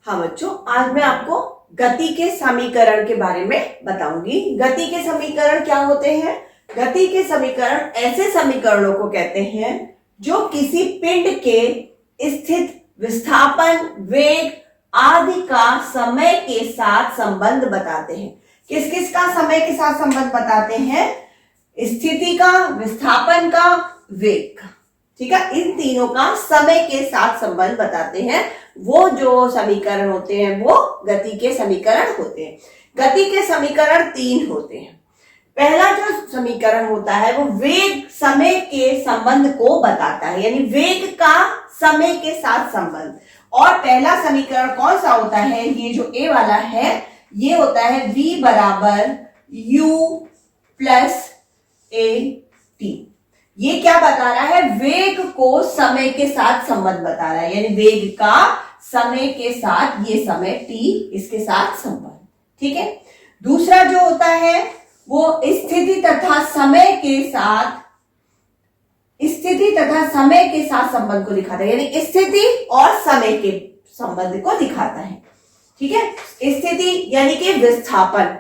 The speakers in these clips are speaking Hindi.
हाँ बच्चों, आज मैं आपको गति के समीकरण के बारे में बताऊंगी। गति के समीकरण क्या होते हैं? गति के समीकरण ऐसे समीकरणों को कहते हैं जो किसी पिंड के स्थित, विस्थापन, वेग आदि का समय के साथ संबंध बताते हैं। किस किस का समय के साथ संबंध बताते हैं? स्थिति का, विस्थापन का, वेग का। ठीक है, इन तीनों का समय के साथ संबंध बताते हैं। वो जो समीकरण होते हैं वो गति के समीकरण होते हैं। गति के समीकरण 3 होते हैं। पहला जो समीकरण होता है वो वेग समय के संबंध को बताता है, यानी वेग का समय के साथ संबंध। और पहला समीकरण कौन सा होता है? ये जो ए वाला है, ये होता है v बराबर u प्लस ए टी। ये क्या बता रहा है? वेग को समय के साथ संबंध बता रहा है, यानी वेग का समय के साथ, ये समय t, इसके साथ संबंध। ठीक है। दूसरा जो होता है वो स्थिति तथा समय के साथ, स्थिति तथा समय के साथ संबंध को दिखाता है, यानी स्थिति और समय के संबंध को दिखाता है। ठीक है। स्थिति यानी कि विस्थापन।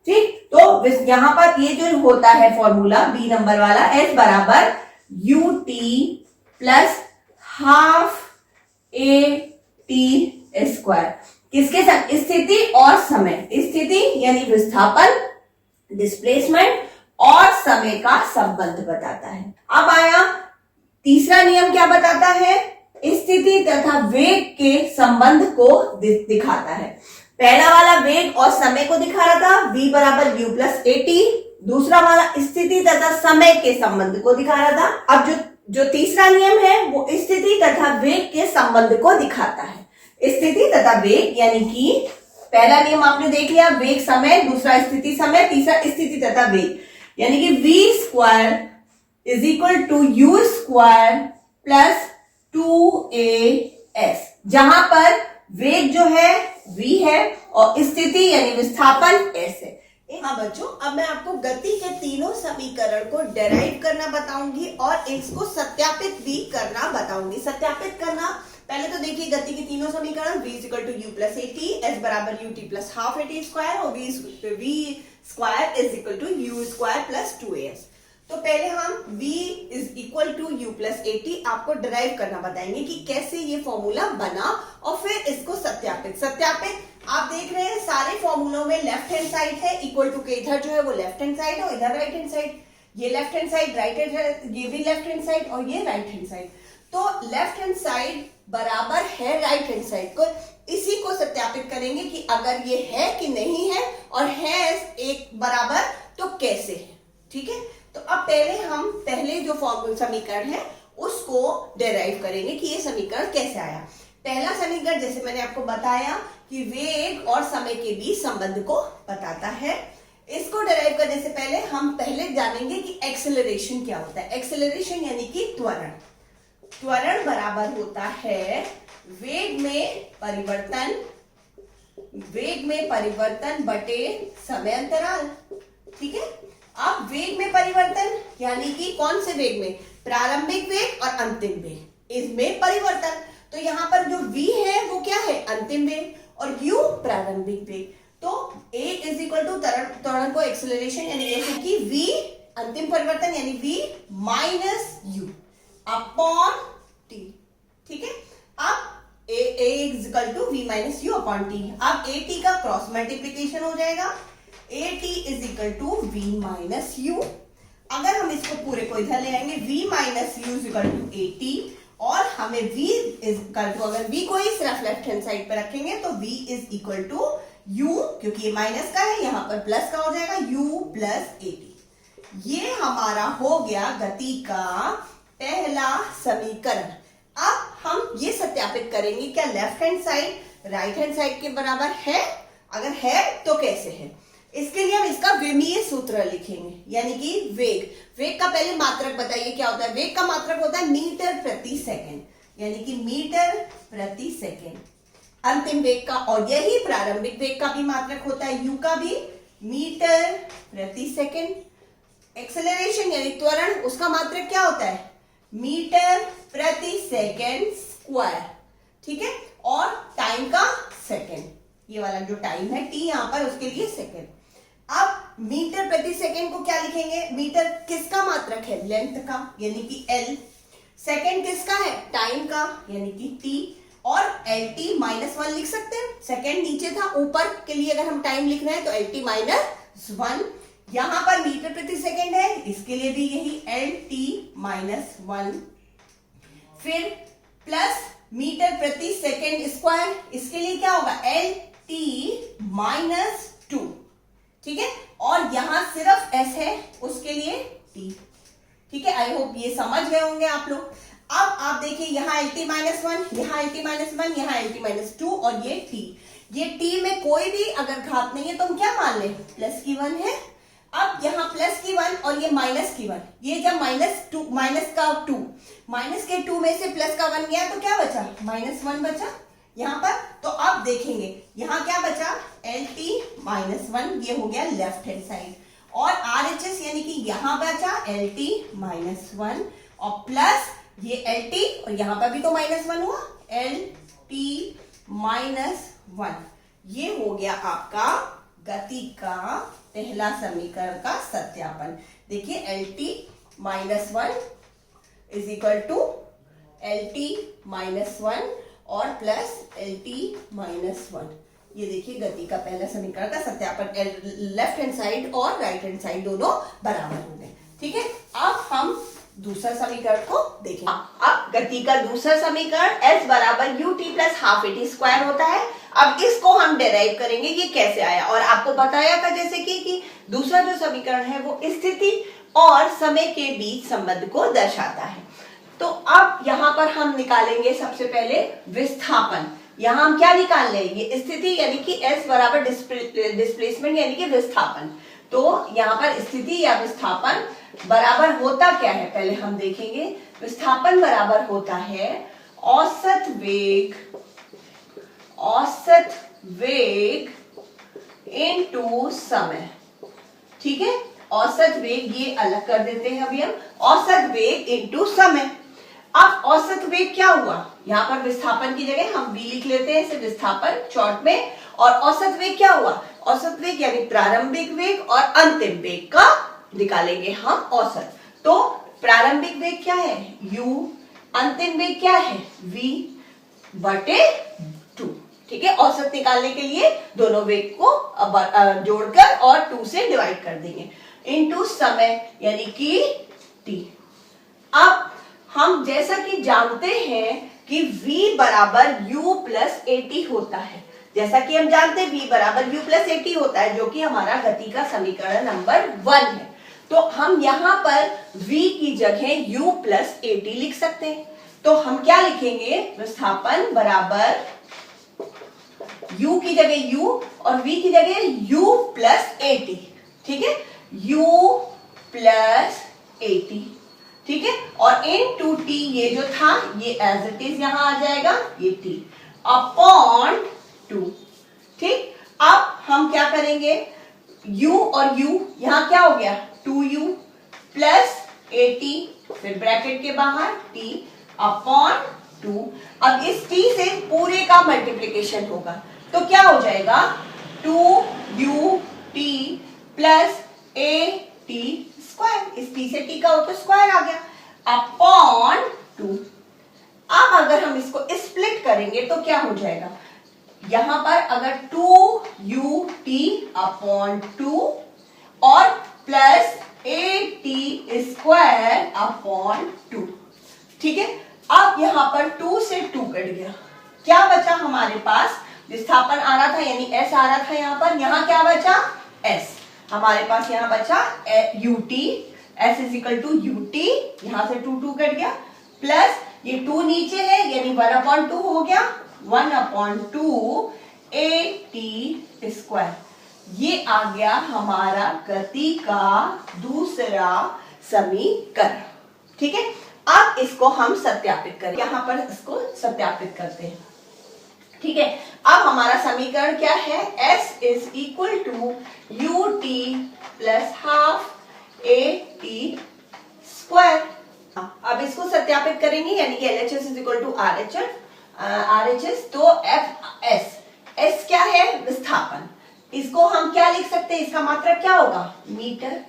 ठीक, तो यहां पर ये जो होता है फॉर्मूला बी नंबर वाला, एस बराबर u T plus half A T square. किसके साथ? स्थिति और समय। स्थिति यानी विस्थापन, डिस्प्लेसमेंट, और समय का संबंध बताता है। अब आया तीसरा नियम, क्या बताता है? स्थिति तथा वेग के संबंध को दिखाता है। पहला वाला वेग और समय को दिखा रहा था, v बराबर u प्लस ए टी। दूसरा वाला स्थिति तथा समय के संबंध को दिखा रहा था। अब जो तीसरा नियम है वो स्थिति तथा वेग के संबंध को दिखाता है। स्थिति तथा वेग यानी कि पहला नियम आपने देख लिया, वेग समय, दूसरा स्थिति समय, तीसरा स्थिति तथा वेग, यानी कि v square is equal to you square plus 2as, जहां पर वेग जो है v है और स्थिति यानी विस्थापन s है। हाँ बच्चों, अब मैं आपको गति के तीनों समीकरण को डेराइव करना बताऊंगी और इसको सत्यापित भी करना बताऊंगी। सत्यापित करना, पहले तो देखिए गति के तीनों समीकरण, v equal to u plus a t, s बराबर u T plus half A T square और v square is equal to you square plus 2as। तो पहले हम v is equal to u plus a t आपको डिराइव करना बताएंगे कि कैसे ये फॉर्मूला बना, और फिर इसको सत्यापित। आप देख रहे हैं सारे फॉर्मूलों में लेफ्ट हैंड साइड है इक्वल टू के, इधर जो है वो लेफ्ट हैंड साइड है और इधर राइट हैंड साइड। ये left hand side, right hand, ये भी लेफ्ट हैंड साइड और ये राइट हैंड साइड। तो लेफ्ट हैंड साइड बराबर है राइट हैंड साइड को, इसी को सत्यापित करेंगे कि अगर ये है कि नहीं है, और है एक बराबर तो कैसे है। ठीक है। तो अब पहले जो समीकरण है उसको डेराइव करेंगे कि ये समीकरण कैसे आया। पहला समीकरण, जैसे मैंने आपको बताया कि वेग और समय के बीच संबंध को बताता है। इसको डेराइव करने से पहले हम पहले जानेंगे कि एक्सेलरेशन क्या होता है। एक्सेलरेशन यानी कि त्वरण। त्वरण बराबर होता है वेग में परिवर्तन बटे समय अंतराल। ठीक है। अब वेग में परिवर्तन यानी कि कौन से वेग में? प्रारंभिक वेग और अंतिम वेग, इसमें परिवर्तन। तो यहाँ पर जो v है वो क्या है? अंतिम वेग, और u प्रारंभिक वेग। तो a इज इक्वल टू त्वरण को एक्सेलरेशन यानी जैसे कि v अंतिम परिवर्तन यानी v minus u upon t। ठीक है। अब a is equal to v minus u upon t। अब a t का क्रॉस मल्टीप्लीकेशन हो जाएगा, a t is equal to v minus u। अगर हम इसको पूरे को इधर ले आएंगे, v minus u is equal to a t, और हमें v इज इक्वल टू, अगर v को ही सिर्फ लेफ्ट हैंड साइड पे रखेंगे तो v is equal to u, क्योंकि ये माइनस का है, यहाँ पर प्लस का हो जाएगा, u प्लस a t। ये हमारा हो गया गति का पहला समीकरण। अब हम ये सत्यापित करेंगे क्या left hand side right hand side के बराबर है, अगर है तो कैसे है। इसके लिए हम इसका विमीय सूत्र लिखेंगे, यानी कि वेग का पहले मात्रक बताइए क्या होता है। वेग का मात्रक होता है मीटर प्रति सेकंड, यानी कि मीटर प्रति सेकंड अंतिम वेग का, और यही प्रारंभिक वेग का भी मात्रक होता है, u का भी मीटर प्रति सेकंड। एक्सेलरेशन यानी त्वरण, उसका मात्रक क्या होता है? मीटर प्रति सेकंड स्क्वायर। ठीक है। और टाइम का सेकेंड, ये वाला जो टाइम है टी यहाँ पर उसके लिए सेकेंड। अब मीटर प्रति सेकेंड को क्या लिखेंगे, मीटर किसका मात्रक है, लेंथ का यानी कि एल, सेकेंड किसका है, टाइम का यानी कि टी, और एल टी माइनस वन लिख सकते हैं, सेकेंड नीचे था, ऊपर के लिए अगर हम टाइम लिख रहे हैं तो एल टी माइनस वन। यहां पर मीटर प्रति सेकेंड है, इसके लिए भी यही एल टी माइनस वन, फिर प्लस मीटर प्रति सेकेंड स्क्वायर, इसके लिए क्या होगा, एल टी माइनस टू, ठीक है, और यहां सिर्फ एस है उसके लिए टी, ठीक है। आई होप ये समझ गए होंगे आप लोग। अब आप देखिए यहाँ एल टी माइनस वन, यहाँ एल टी माइनस वन, यहाँ एल टी माइनस टू, और ये टी, ये टी में कोई भी अगर घात नहीं है तो हम क्या मान लें, प्लस की वन है। अब यहाँ प्लस की वन और ये माइनस की वन, ये जब माइनस का टू, माइनस के टू में से प्लस का वन गया तो क्या बचा, माइनस वन बचा यहाँ पर। तो अब देखेंगे यहाँ क्या बचा, एल टी माइनस वन, ये हो गया लेफ्ट हैंड साइड, और आर एच एस यानी कि यहां बचा एल टी माइनस वन, और प्लस ये एल टी, और यहां पर भी तो माइनस वन हुआ, एल टी माइनस वन। ये हो गया आपका गति का पहला समीकरण का सत्यापन। देखिए L T minus one is equal to L T minus one और plus L T minus one. ये देखिए गति का पहला समीकरण का सत्यापन, लेफ्ट हैंड साइड और राइट हैंड साइड दोनों बराबर हो गए, ठीक है। अब हम दूसरा समीकरण को देखें। अब गति का दूसरा समीकरण s बराबर u t plus half A T square होता है। अब इसको हम डेराइव करेंगे, ये कैसे आया, और आपको बताया था जैसे कि दूसरा जो समीकरण है वो स्थिति और समय के बीच संबंध को दर्शाता है। तो अब यहाँ पर हम निकालेंगे सबसे पहले विस्थापन। यहाँ हम क्या निकाल रहे हैं, ये स्थिति यानी कि s बराबर डिस्प्लेसमेंट यानी कि विस्थापन। तो यहाँ पर स्थिति या विस्थापन बराबर होता क्या है, पहले हम देखेंगे। विस्थापन बराबर होता है औसत वेग इनटू समय, ठीक है। औसत वेग ये अलग कर देते हैं अभी हम, औसत वेग इनटू समय। अब औसत वेग क्या हुआ, यहाँ पर विस्थापन की जगह हम v लिख लेते हैं इसे विस्थापन शॉर्ट में, और औसत वेग क्या हुआ, औसत वेग यानी प्रारंभिक वेग और अंतिम वेग का निकालेंगे हम औसत। तो प्रारंभिक वेग क्या है u, अंतिम वेग क्या है v बटे 2, ठीक है। औसत निकालने के लिए दोनों वेग को जोड़कर और 2 से डिवाइड कर देंगे, इनटू समय यानी कि t। अब हम जैसा कि जानते हैं कि v बराबर u प्लस ए टी होता है, जैसा कि हम जानते हैं v बराबर u प्लस ए टी होता है, जो कि हमारा गति का समीकरण नंबर 1 है। तो हम यहाँ पर v की जगह u प्लस ए टी लिख सकते हैं। तो हम क्या लिखेंगे, विस्थापन बराबर u की जगह u और v की जगह u प्लस ए टी, ठीक है, u प्लस ए टी, ठीक है। और इन टू टी ये जो था ये एज इट इज यहां आ जाएगा, ये टी अपॉन 2, ठीक। अब हम क्या करेंगे, u और u यहां क्या हो गया 2u प्लस ए टी, फिर ब्रैकेट के बाहर t अपॉन 2। अब इस t से पूरे का मल्टीप्लीकेशन होगा तो क्या हो जाएगा 2u t plus a T square, इस t से t का ऊपर स्क्वायर आ गया अपॉन 2। अब अगर हम इसको स्प्लिट करेंगे तो क्या हो जाएगा, यहां पर अगर 2ut अपॉन 2 और plus a T square upon 2, ठीक है। अब यहां पर 2 से 2 कट गया, क्या बचा हमारे पास, विस्थापन आ रहा था यानी s आ रहा था यहाँ पर, यहाँ क्या बचा s, हमारे पास यहाँ बचा ut, s is equal to ut, यहां से 2 कट गया, प्लस ये 2 नीचे है यानी 1/2 हो गया, 1/2 ए टी स्क्वायर। ये आ गया हमारा गति का दूसरा समीकरण, ठीक है। अब इसको हम सत्यापित करें, यहां पर इसको सत्यापित करते हैं, ठीक है। अब हमारा समीकरण क्या है, s is equal to U T plus half A T square. अब इसको सत्यापित करेंगे यानी कि LHS is equal to RHS, तो एफ एस इसको हम क्या लिख सकते हैं, इसका मात्रक क्या होगा, मीटर।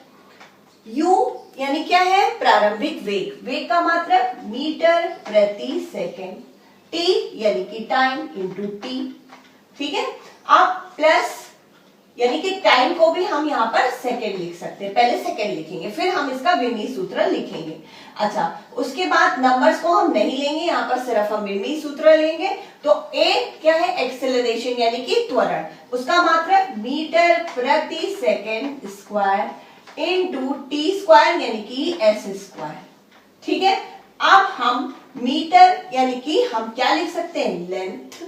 u यानी क्या है, प्रारंभिक वेग, वेग का मात्रक मीटर प्रति सेकेंड। t यानी कि टाइम इंटू टी, ठीक है। अब प्लस यानी कि टाइम को भी हम यहाँ पर सेकेंड लिख सकते हैं, पहले सेकेंड लिखेंगे फिर हम इसका विमीय सूत्र लिखेंगे। अच्छा, उसके बाद नंबर्स को हम नहीं लेंगे, यहाँ पर सिर्फ हम विमीय सूत्र लेंगे। तो a क्या है, एक्सेलरेशन यानी कि त्वरण, उसका मात्रक मीटर प्रति second square into T square यानी कि एस स्क्वायर, ठीक है। अब हम मीटर यानी कि हम क्या लिख सकते हैं, लेंथ,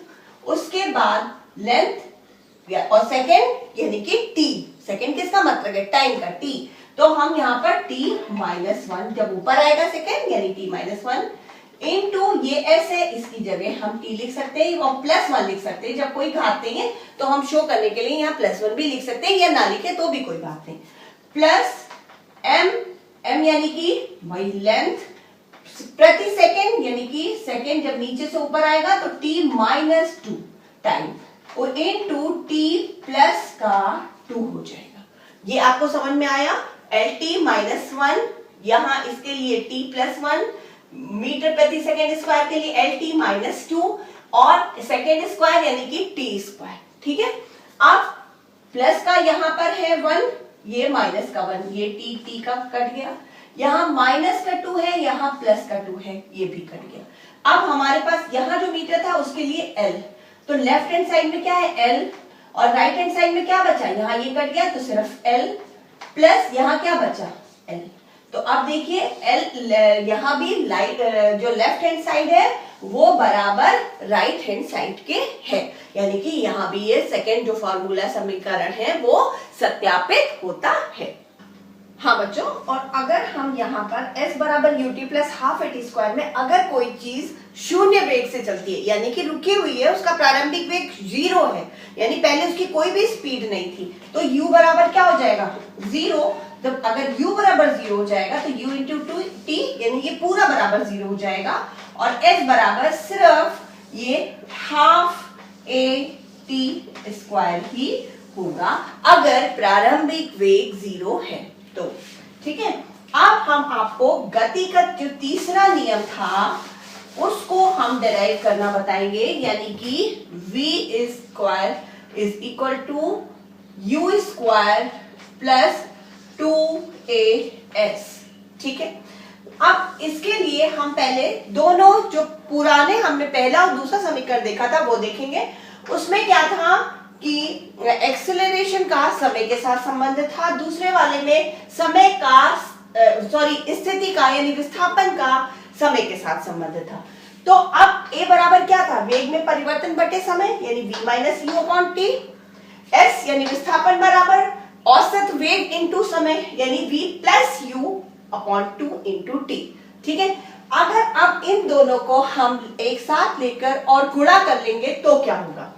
उसके बाद लेंथ और सेकेंड यानी कि टी, सेकेंड किसका मतलब है, टाइम का, टी। तो हम यहाँ पर t -1 जब ऊपर आएगा सेकेंड यानी t -1 इनटू ये ऐसे, इसकी जगह हम t लिख सकते हैं और +1 लिख सकते हैं। जब कोई घात देंगे तो हम शो करने के लिए यहाँ +1 भी लिख सकते हैं, या ना लिखे तो भी कोई बात नहीं। प्लस m यानी कि वही लेंथ प्रति सेकेंड यानी कि सेकेंड जब नीचे से ऊपर आएगा तो t -2 टाइम और इनटू टी प्लस का 2 हो जाएगा। ये आपको समझ में आया, LT -1 यहाँ इसके लिए t +1, मीटर प्रति सेकेंड स्क्वायर के लिए LT -2 और सेकेंड स्क्वायर यानी कि t स्क्वायर, ठीक है। अब प्लस का यहाँ पर है 1, ये माइनस का 1, ये t का कट गया, यहाँ माइनस का 2 है, यहाँ प्लस का 2 है, ये भी कट गया। अब हमारे पास यहाँ जो मीटर था उसके लिए L, तो लेफ्ट हैंड साइड में क्या है L और राइट हैंड साइड में क्या बचा, यहाँ ये कट गया तो सिर्फ L प्लस यहाँ क्या बचा L। तो अब देखिए L यहाँ भी जो लेफ्ट हैंड साइड है वो बराबर राइट हैंड साइड के है, यानी कि यहाँ भी ये सेकेंड जो फॉर्मूला समीकरण है वो सत्यापित होता है। हाँ बच्चों, और अगर हम यहाँ पर s बराबर ut plus half eighty square में अगर कोई चीज शून्य वेग से चलती है यानी कि रुकी हुई है, उसका प्रारंभिक वेग 0 है, यानी पहले उसकी कोई भी स्पीड नहीं थी, तो u बराबर क्या हो जाएगा 0। जब अगर u बराबर 0 हो जाएगा तो u इंटू टी यानी ये पूरा बराबर 0 हो जाएगा और s बराबर सिर्फ ये हाफ ए टी स्क्वायर ही होगा अगर प्रारंभिक वेग 0 है तो, ठीक है। अब हम आपको गति का जो तीसरा नियम था उसको हम डिराइव करना बताएंगे, यानी कि v square is equal to u square plus 2as, ठीक है। अब इसके लिए हम पहले दोनों जो पुराने हमने पहला और दूसरा समीकरण देखा था वो देखेंगे। उसमें क्या था कि एक्सेलरेशन का समय के साथ संबंध था, दूसरे वाले में समय का स्थिति का यानी विस्थापन का समय के साथ संबंध था। तो अब a बराबर क्या था, वेग में परिवर्तन बटे समय यानी v minus u upon T, s यानी विस्थापन बराबर औसत वेग इंटू समय यानी v plus u upon 2 into T, ठीक है। अगर अब इन दोनों को हम एक साथ लेकर और गुणा कर लेंगे तो क्या होगा,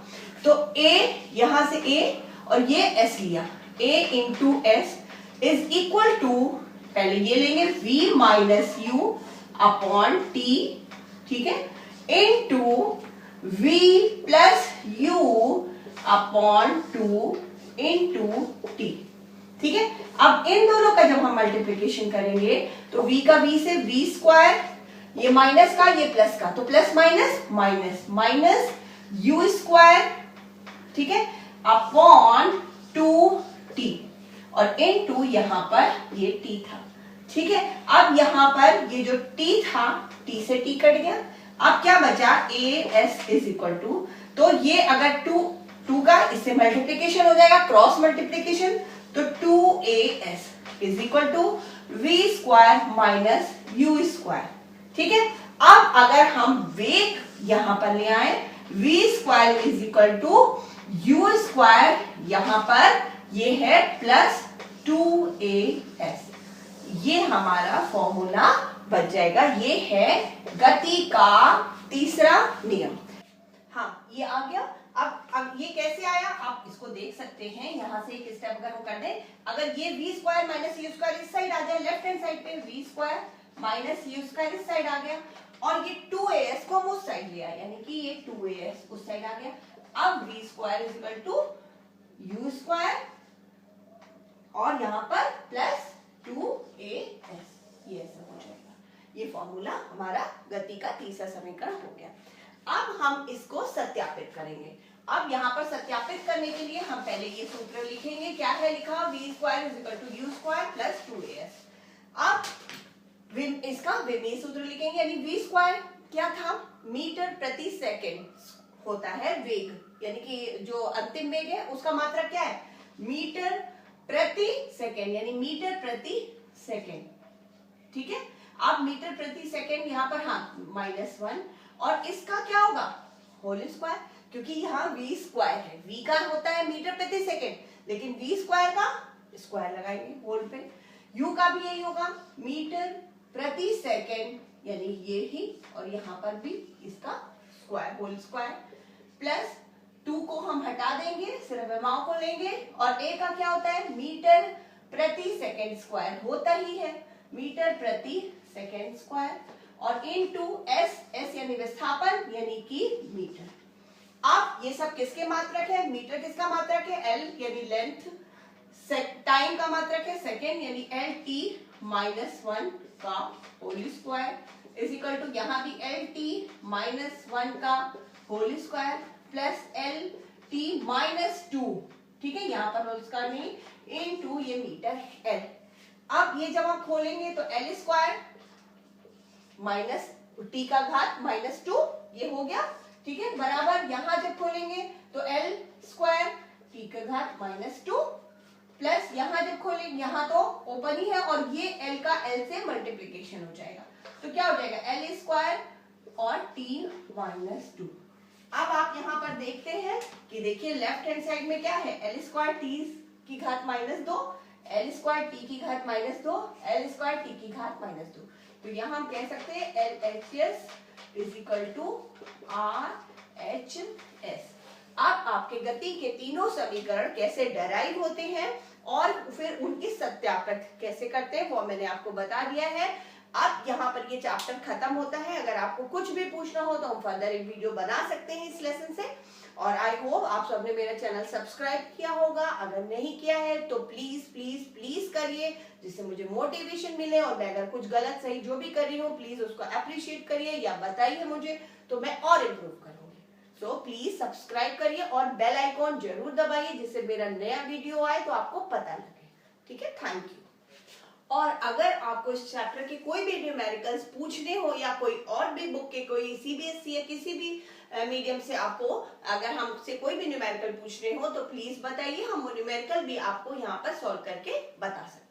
तो a यहां से a और ये s लिया, a into S is equal to, पहले ये लेंगे v minus u upon T, ठीक है, into v plus u upon 2 into T, ठीक है। अब इन दोनों का जब हम मल्टीप्लिकेशन करेंगे तो v का v से v स्क्वायर, ये माइनस का ये प्लस का, तो plus minus minus minus u square, ठीक है, अपॉन 2t और इनटू यहां पर ये t था, ठीक है। अब यहां पर ये जो t था t से t कट गया, अब क्या बचा as इज इक्वल टू, तो ये अगर 2 का इससे मल्टीप्लिकेशन हो जाएगा, क्रॉस मल्टीप्लिकेशन, तो 2as is equal to v square minus u square, ठीक है। अब अगर हम वेग यहां पर ले आए, v square is equal to u square, यहां पर ये है प्लस 2as, ये हमारा फॉर्मूला बच जाएगा। ये है गति का तीसरा नियम। हाँ, ये आ गया। अब ये कैसे आया आप इसको देख सकते हैं, यहां से एक स्टेप अगर हम कर दें, अगर ये v square minus u square इस साइड आ जाए, लेफ्ट हैंड साइड पे v square minus u square इस साइड आ गया और ये 2as को हम उस साइड ले आए, यानी कि ये 2as उस साइड आ गया। अब v square is equal to u square और यहाँ पर प्लस 2as, ये ऐसा हो जाएगा। ये फॉर्मूला हमारा गति का तीसरा समीकरण हो गया। अब हम इसको सत्यापित करेंगे। अब यहाँ पर सत्यापित करने के लिए हम पहले ये सूत्र लिखेंगे। क्या है लिखा? v square is equal to you square plus 2as। अब इसका विमेय सूत्र लिखेंगे, यानी v स्क्वायर क्या था? मीटर प्रति सेकेंड होता है वेग, यानी कि जो अंतिम वेग है उसका मात्रक क्या है? मीटर प्रति सेकेंड, यानी मीटर प्रति सेकेंड। ठीक है, अब मीटर प्रति सेकेंड यहाँ पर हाँ -1, और इसका क्या होगा? होल स्क्वायर, क्योंकि यहाँ v स्क्वायर है, v का होता है मीटर प्रति सेकेंड, लेकिन v स्क्वायर का स्क्वायर लगाएंगे होल पे। u का भी यही होगा, मीटर प्रति सेकेंड, यानी ये ही, और यहाँ पर भी इसका स्क्वायर, होल स्क्वायर, प्लस 2 को हम हटा देंगे, सिर्फ विमाओं को लेंगे, और a का क्या होता है? मीटर प्रति सेकेंड स्क्वायर होता ही है, मीटर प्रति सेकेंड स्क्वायर, और इनटू s यानी विस्थापन, यानी कि मीटर। अब ये सब किसके मात्रक है? मीटर किसका मात्रक है? l यानी लेंथ, टाइम का मात्रक है सेकेंड, यानी LT-1 का whole square is equal to यहाँ भी LT-1 का होल स्क्वायर प्लस LT-2, ठीक है, यहाँ पर होल स्क्वायर नहीं, इनटू ये मीटर l। अब ये जब हम खोलेंगे तो l स्क्वायर माइनस t का घात -2, ये हो गया, ठीक है, बराबर यहाँ जब खोलेंगे तो l स्क्वायर t का घात -2, प्लस यहाँ जब खोलेंगे, यहाँ तो ओपन ही है, और ये l का l से मल्टीप्लीकेशन हो जाएगा, तो क्या हो जाएगा? l स्क्वायर और t-2। अब आप यहाँ पर देखते हैं कि देखिए लेफ्ट हैंड साइड में क्या है? l स्क्वायर t की घात -2, l स्क्वायर t की घात -2, l स्क्वायर t की घात -2। तो यहाँ हम कह सकते हैं LHS is equal to RHS। अब आपके गति के तीनों समीकरण कैसे डेराइव होते हैं और फिर उनकी सत्यापित कैसे करते हैं वो मैंने आपको बता दिया है। अब यहाँ पर ये चैप्टर खत्म होता है। अगर आपको कुछ भी पूछना हो तो हम फर्दर एक वीडियो बना सकते हैं इस लेसन से। और आई होप आप सबने मेरा चैनल सब्सक्राइब किया होगा। अगर नहीं किया है तो प्लीज प्लीज प्लीज करिए, जिससे मुझे मोटिवेशन मिले, और मैं अगर कुछ गलत सही जो भी कर रही हूँ प्लीज उसको अप्रिशिएट करिए या बताइए मुझे, तो मैं और इम्प्रूव करूंगी। सो प्लीज सब्सक्राइब करिए और बेल आइकॉन जरूर दबाइए, जिससे मेरा नया वीडियो आए तो आपको पता लगे। ठीक है, थैंक यू। और अगर आपको इस चैप्टर के कोई भी न्यूमेरिकल्स पूछने हो या कोई और भी बुक के कोई सीबीएसई या किसी भी मीडियम से आपको अगर हमसे कोई भी न्यूमेरिकल पूछने हो तो प्लीज बताइए, हम वो न्यूमेरिकल भी आपको यहाँ पर सॉल्व करके बता सकते हैं।